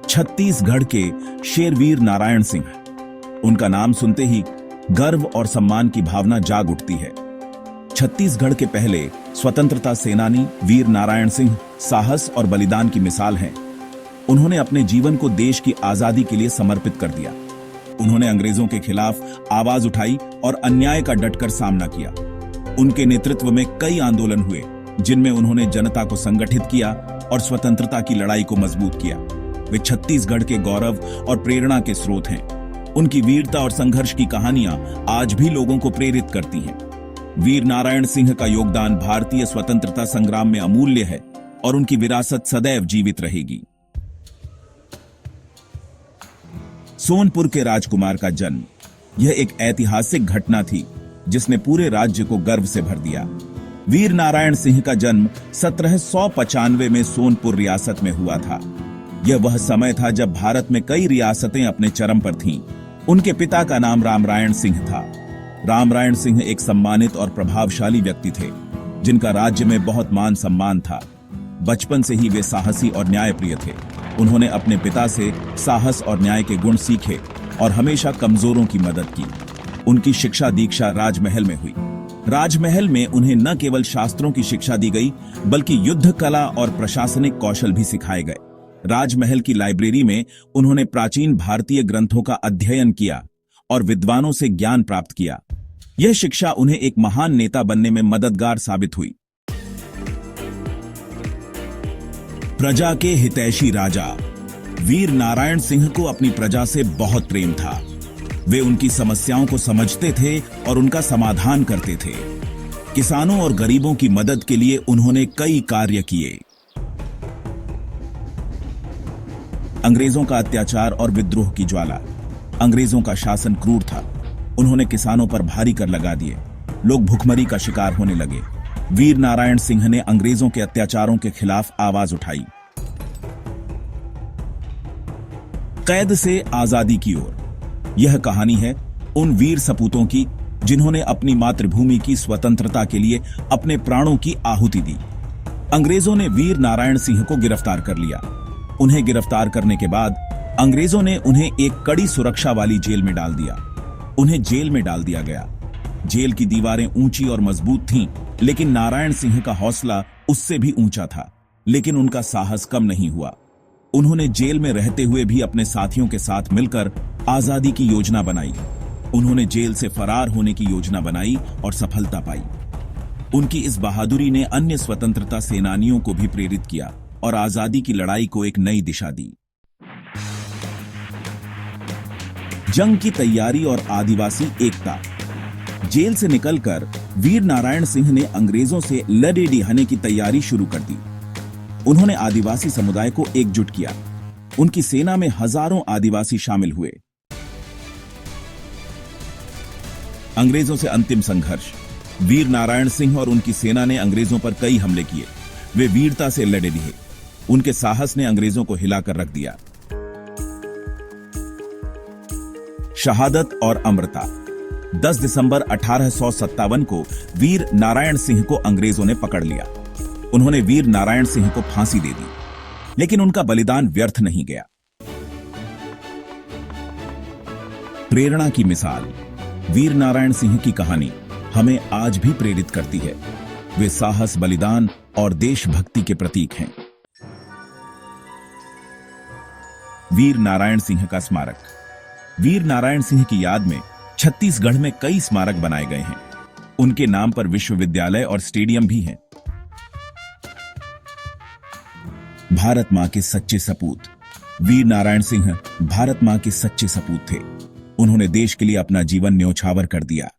छत्तीसगढ़ के शेरवीर नारायण सिंह। उनका नाम सुनते ही गर्व और सम्मान की भावना जाग उठती है। छत्तीसगढ़ के पहले स्वतंत्रता सेनानी वीर नारायण सिंह साहस और बलिदान की मिसाल हैं। उन्होंने अपने जीवन को देश की आजादी के लिए समर्पित कर दिया। उन्होंने अंग्रेजों के खिलाफ आवाज उठाई और अन्याय का डटकर सामना किया। उनके नेतृत्व में कई आंदोलन हुए, जिनमें उन्होंने जनता को संगठित किया और स्वतंत्रता की लड़ाई को मजबूत किया। वे छत्तीसगढ़ के गौरव और प्रेरणा के स्रोत हैं। उनकी वीरता और संघर्ष की कहानियां आज भी लोगों को प्रेरित करती हैं। वीर नारायण सिंह का योगदान भारतीय स्वतंत्रता संग्राम में अमूल्य है और उनकी विरासत सदैव जीवित रहेगी। सोनपुर के राजकुमार का जन्म, यह एक ऐतिहासिक घटना थी जिसने पूरे राज्य को गर्व से भर दिया। वीर नारायण सिंह का जन्म 1795 में सोनपुर रियासत में हुआ था। यह वह समय था जब भारत में कई रियासतें अपने चरम पर थीं। उनके पिता का नाम रामरायण सिंह था। रामरायण सिंह एक सम्मानित और प्रभावशाली व्यक्ति थे, जिनका राज्य में बहुत मान सम्मान था। बचपन से ही वे साहसी और न्यायप्रिय थे। उन्होंने अपने पिता से साहस और न्याय के गुण सीखे और हमेशा कमजोरों की मदद की। उनकी शिक्षा दीक्षा राजमहल में हुई। राजमहल में उन्हें न केवल शास्त्रों की शिक्षा दी गई, बल्कि युद्ध कला और प्रशासनिक कौशल भी सिखाए गए। राजमहल की लाइब्रेरी में उन्होंने प्राचीन भारतीय ग्रंथों का अध्ययन किया और विद्वानों से ज्ञान प्राप्त किया। यह शिक्षा उन्हें एक महान नेता बनने में मददगार साबित हुई। प्रजा के हितैषी राजा। वीर नारायण सिंह को अपनी प्रजा से बहुत प्रेम था। वे उनकी समस्याओं को समझते थे और उनका समाधान करते थे। किसानों और गरीबों की मदद के लिए उन्होंने कई कार्य किए। अंग्रेजों का अत्याचार और विद्रोह की ज्वाला। अंग्रेजों का शासन क्रूर था। उन्होंने किसानों पर भारी कर लगा दिए। लोग भुखमरी का शिकार होने लगे। वीर नारायण सिंह ने अंग्रेजों के अत्याचारों के खिलाफ आवाज उठाई। कैद से आजादी की ओर। यह कहानी है उन वीर सपूतों की जिन्होंने अपनी मातृभूमि की स्वतंत्रता के लिए अपने प्राणों की आहुति दी। अंग्रेजों ने वीर नारायण सिंह को गिरफ्तार कर लिया। उन्हें गिरफ्तार करने के बाद अंग्रेजों ने उन्हें एक कड़ी सुरक्षा वाली जेल में डाल दिया। उन्हें जेल में डाल दिया गया। जेल की दीवारें ऊंची और मजबूत थीं, लेकिन नारायण सिंह का हौसला उससे भी ऊंचा था। लेकिन उनका साहस कम नहीं हुआ। उन्होंने जेल में रहते हुए भी अपने साथियों के साथ मिलकर आजादी की योजना बनाई। उन्होंने जेल से फरार होने की योजना बनाई और सफलता पाई। उनकी इस बहादुरी ने अन्य स्वतंत्रता सेनानियों को भी प्रेरित किया और आजादी की लड़ाई को एक नई दिशा दी। जंग की तैयारी और आदिवासी एकता। जेल से निकलकर वीर नारायण सिंह ने अंग्रेजों से लड़े डिहाने की तैयारी शुरू कर दी। उन्होंने आदिवासी समुदाय को एकजुट किया। उनकी सेना में हजारों आदिवासी शामिल हुए। अंग्रेजों से अंतिम संघर्ष। वीर नारायण सिंह और उनकी सेना ने अंग्रेजों पर कई हमले किए। वे वीरता से लड़े दिए। उनके साहस ने अंग्रेजों को हिलाकर रख दिया। शहादत और अमरता। 10 दिसंबर 1857 को वीर नारायण सिंह को अंग्रेजों ने पकड़ लिया। उन्होंने वीर नारायण सिंह को फांसी दे दी, लेकिन उनका बलिदान व्यर्थ नहीं गया। प्रेरणा की मिसाल। वीर नारायण सिंह की कहानी हमें आज भी प्रेरित करती है। वे साहस, बलिदान और देशभक्ति के प्रतीक हैं। वीर नारायण सिंह का स्मारक। वीर नारायण सिंह की याद में छत्तीसगढ़ में कई स्मारक बनाए गए हैं। उनके नाम पर विश्वविद्यालय और स्टेडियम भी हैं। भारत मां के सच्चे सपूत। वीर नारायण सिंह भारत मां के सच्चे सपूत थे। उन्होंने देश के लिए अपना जीवन न्योछावर कर दिया।